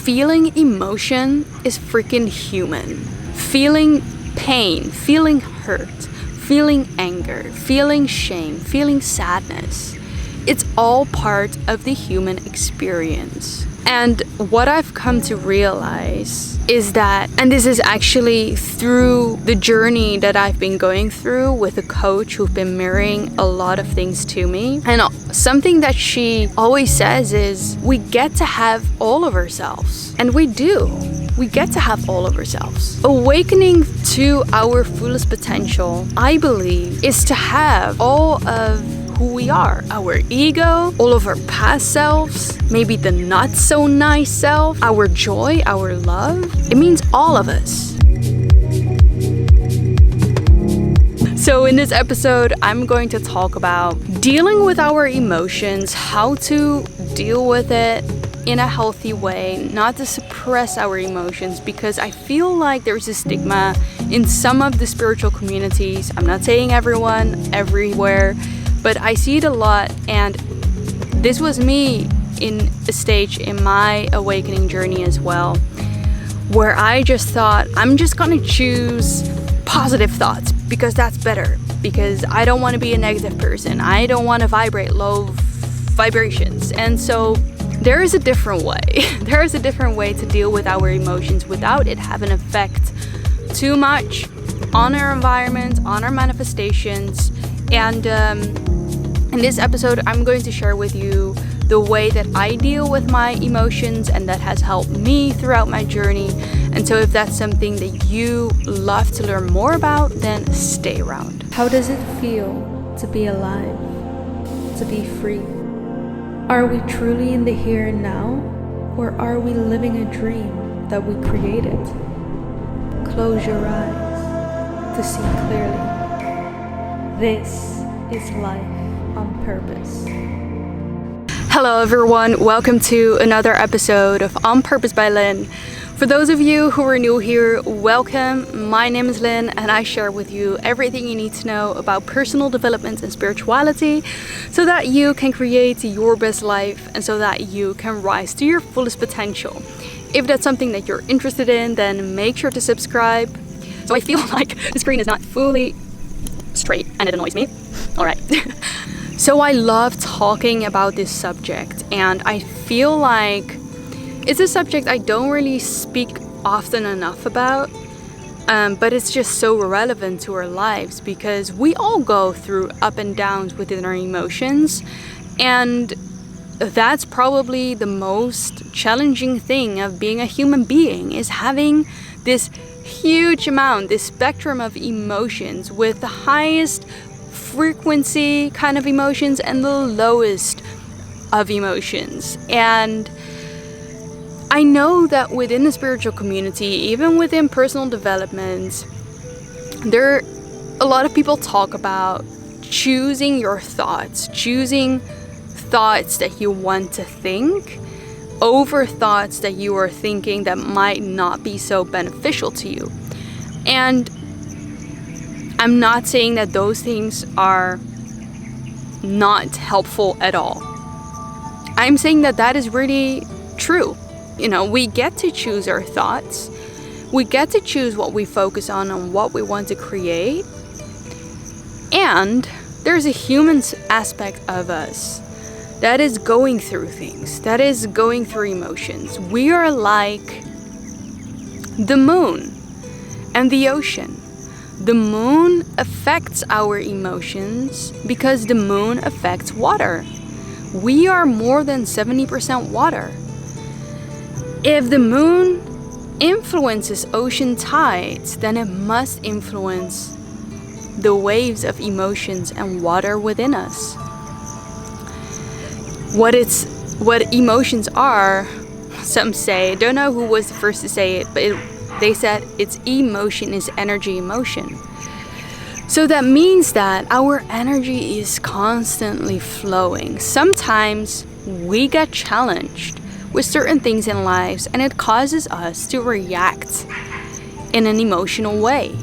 feeling emotion is freaking human. Feeling pain, feeling hurt, feeling anger, feeling shame, feeling sadness. It's all part of the human experience. And what I've come to realize is that, and this is actually through the journey that I've been going through with a coach who's been mirroring a lot of things to me. And something that she always says is, we get to have all of ourselves. And we do. We get to have all of ourselves. Awakening to our fullest potential, I believe, is to have all of who we are. Our ego, all of our past selves, maybe the not so nice self, our joy, our love. It means all of us. So in this episode, I'm going to talk about dealing with our emotions, how to deal with it in a healthy way, not to suppress our emotions, because I feel like there's a stigma in some of the spiritual communities. I'm not saying everyone, everywhere, but I see it a lot, and this was me in a stage in my awakening journey as well, where I just thought, I'm just gonna choose positive thoughts because that's better, because I don't want to be a negative person. I don't want to vibrate low vibrations. And so there is a different way. There is a different way to deal with our emotions without it having an effect too much on our environment, on our manifestations. And in this episode, I'm going to share with you the way that I deal with my emotions, and that has helped me throughout my journey. And so if that's something that you love to learn more about, then stay around. How does it feel to be alive, to be free? Are we truly in the here and now, or are we living a dream that we created? Close your eyes to see clearly. This is life on purpose. Hello everyone, welcome to another episode of On Purpose by Lynn. For those of you who are new here, welcome. My name is Lynn, and I share with you everything you need to know about personal development and spirituality so that you can create your best life and so that you can rise to your fullest potential. If that's something that you're interested in, then make sure to subscribe. So I feel like the screen is not fully straight and it annoys me. All right. So I love talking about this subject, and I feel like it's a subject I don't really speak often enough about, but it's just so relevant to our lives because we all go through up and downs within our emotions, and that's probably the most challenging thing of being a human being, is having this huge amount, this spectrum of emotions with the highest frequency kind of emotions and the lowest of emotions. And I know that within the spiritual community, even within personal development, a lot of people talk about choosing your thoughts, choosing thoughts that you want to think over thoughts that you are thinking that might not be so beneficial to you. And I'm not saying that those things are not helpful at all. I'm saying that that is really true. You know, we get to choose our thoughts. We get to choose what we focus on and what we want to create. And there's a human aspect of us that is going through things, that is going through emotions. We are like the moon and the ocean. The moon affects our emotions because the moon affects water. We are more than 70% water. If the moon influences ocean tides, then it must influence the waves of emotions and water within us. What emotions are, some say, don't know who was the first to say it, but they said it's emotion is energy in motion. So that means that our energy is constantly flowing. Sometimes we get challenged with certain things in lives, and it causes us to react in an emotional way.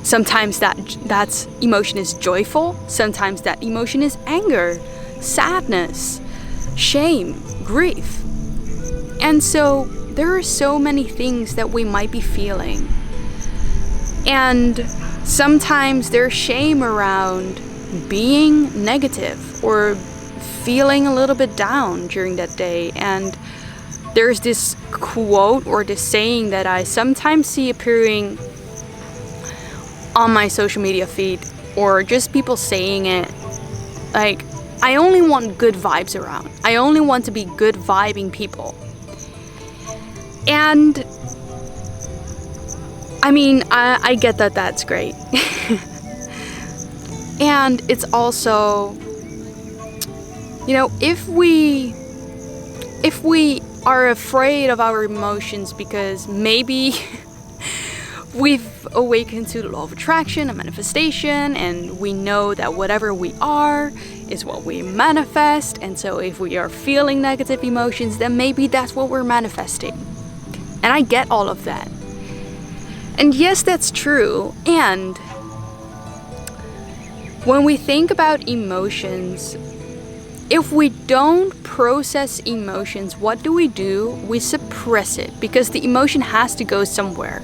Sometimes that emotion is joyful, sometimes that emotion is anger, sadness, shame, grief. And so there are so many things that we might be feeling. And sometimes there's shame around being negative or feeling a little bit down during that day. And there's this quote or this saying that I sometimes see appearing on my social media feed, or just people saying it, like, I only want good vibes around. I only want to be good vibing people. And I mean, I get that that's great. And it's also, you know, if we are afraid of our emotions because maybe we've awakened to the law of attraction and manifestation, and we know that whatever we are is what we manifest, and so if we are feeling negative emotions, then maybe that's what we're manifesting. And I get all of that. And yes, that's true. And when we think about emotions, if we don't process emotions, what do? We suppress it, because the emotion has to go somewhere.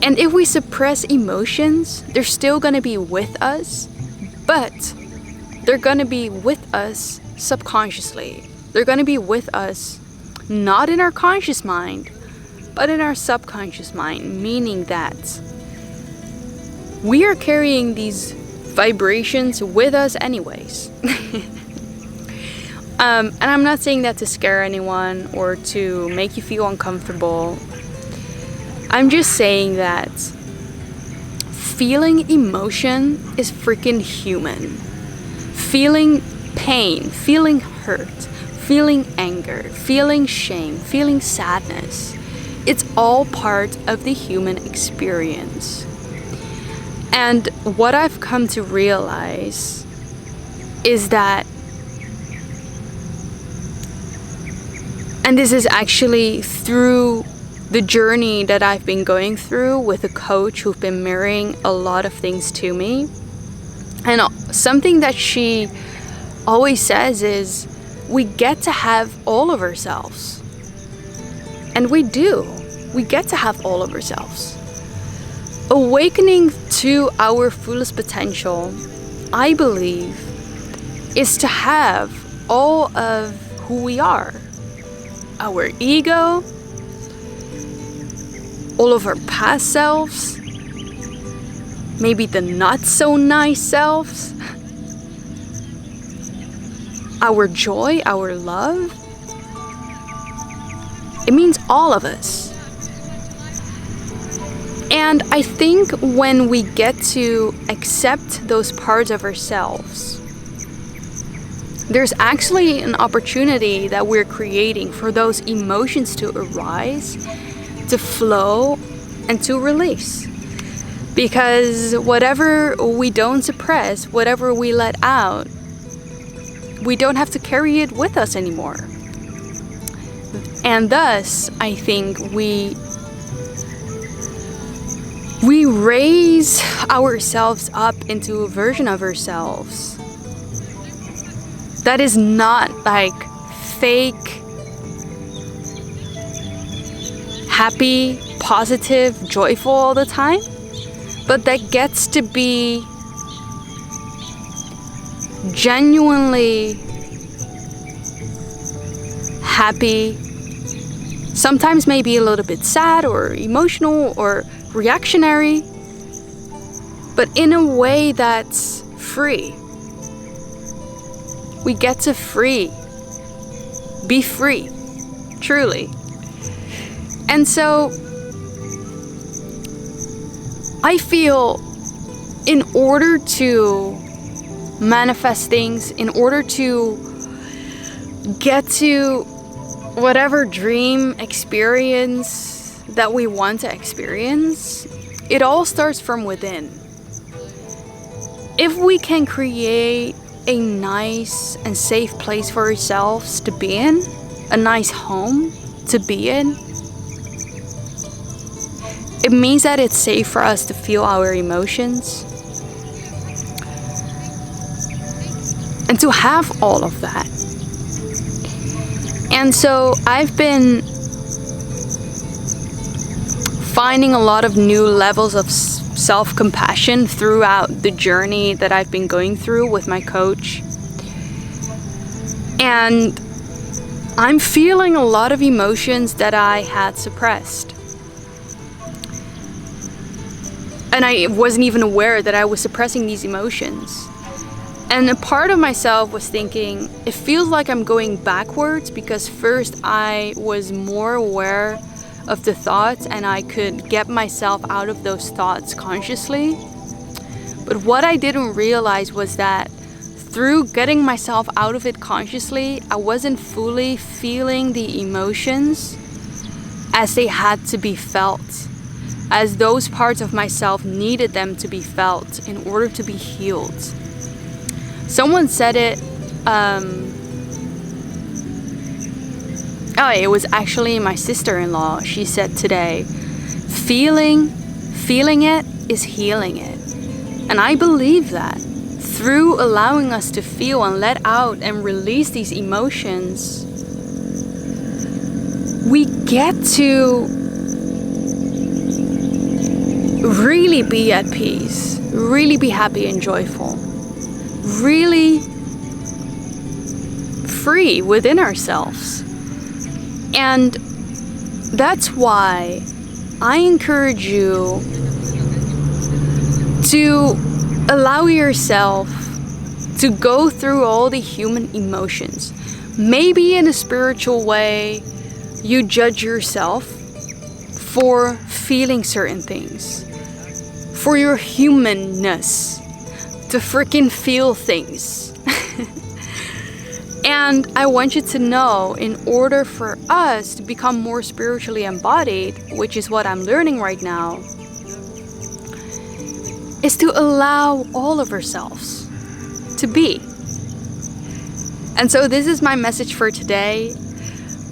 And if we suppress emotions, they're still going to be with us, but they're going to be with us subconsciously. They're going to be with us not in our conscious mind, but in our subconscious mind, meaning that we are carrying these vibrations with us anyways. And I'm not saying that to scare anyone or to make you feel uncomfortable. I'm just saying that feeling emotion is freaking human. Feeling pain, feeling hurt, feeling anger, feeling shame, feeling sadness. It's all part of the human experience. And what I've come to realize is that, and this is actually through the journey that I've been going through with a coach who's been mirroring a lot of things to me. And something that she always says is, we get to have all of ourselves. And we do. We get to have all of ourselves. Awakening to our fullest potential, I believe, is to have all of who we are. Our ego, all of our past selves, maybe the not so nice selves, our joy, our love. It means all of us. And I think when we get to accept those parts of ourselves, there's actually an opportunity that we're creating for those emotions to arise, to flow, and to release. Because whatever we don't suppress, whatever we let out, we don't have to carry it with us anymore. And thus, I think we raise ourselves up into a version of ourselves that is not like fake, happy, positive, joyful all the time, but that gets to be genuinely happy, sometimes maybe a little bit sad or emotional or reactionary, but in a way that's free. We get to be free, truly. And so I feel in order to manifest things, in order to get to whatever dream experience that we want to experience, it all starts from within. If we can create a nice and safe place for ourselves to be in, a nice home to be in, it means that it's safe for us to feel our emotions and to have all of that. And so I've been finding a lot of new levels of self-compassion throughout the journey that I've been going through with my coach. And I'm feeling a lot of emotions that I had suppressed. And I wasn't even aware that I was suppressing these emotions. And a part of myself was thinking, it feels like I'm going backwards, because first I was more aware of the thoughts and I could get myself out of those thoughts consciously. But what I didn't realize was that through getting myself out of it consciously, I wasn't fully feeling the emotions as they had to be felt, as those parts of myself needed them to be felt in order to be healed. Someone said it, it was actually my sister-in-law. She said today, feeling it is healing it. And I believe that. Through allowing us to feel and let out and release these emotions, we get to really be at peace, really be happy and joyful, really free within ourselves. And that's why I encourage you to allow yourself to go through all the human emotions. Maybe in a spiritual way, you judge yourself for feeling certain things, for your humanness, to freaking feel things. And I want you to know, in order for us to become more spiritually embodied, which is what I'm learning right now, is to allow all of ourselves to be. And so this is my message for today.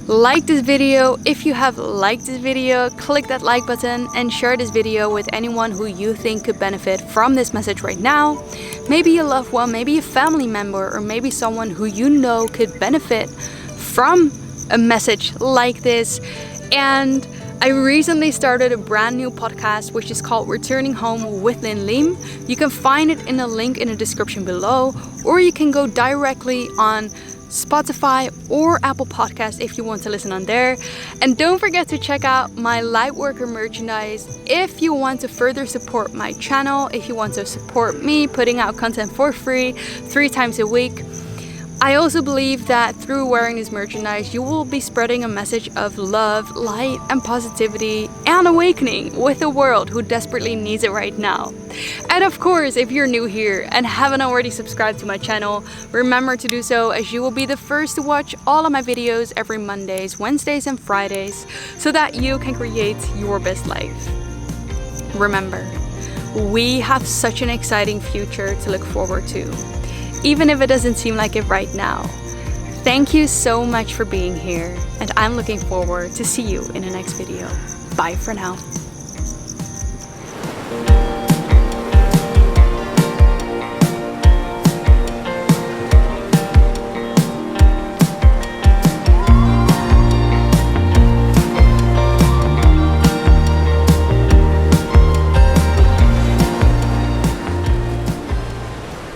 Like this video. If you have liked this video, click that like button and share this video with anyone who you think could benefit from this message right now. Maybe a loved one, maybe a family member, or maybe someone who you know could benefit from a message like this. And I recently started a brand new podcast which is called Returning Home with Lynn Lim. You can find it in a link in the description below, or you can go directly on Spotify or Apple Podcasts if you want to listen on there. And don't forget to check out my Lightworker merchandise if you want to further support my channel, if you want to support me putting out content for free 3 times a week. I also believe that through wearing this merchandise, you will be spreading a message of love, light, and positivity and awakening with a world who desperately needs it right now. And of course, if you're new here and haven't already subscribed to my channel, remember to do so, as you will be the first to watch all of my videos every Mondays, Wednesdays, and Fridays, so that you can create your best life. Remember, we have such an exciting future to look forward to, even if it doesn't seem like it right now. Thank you so much for being here, and I'm looking forward to see you in the next video. Bye for now.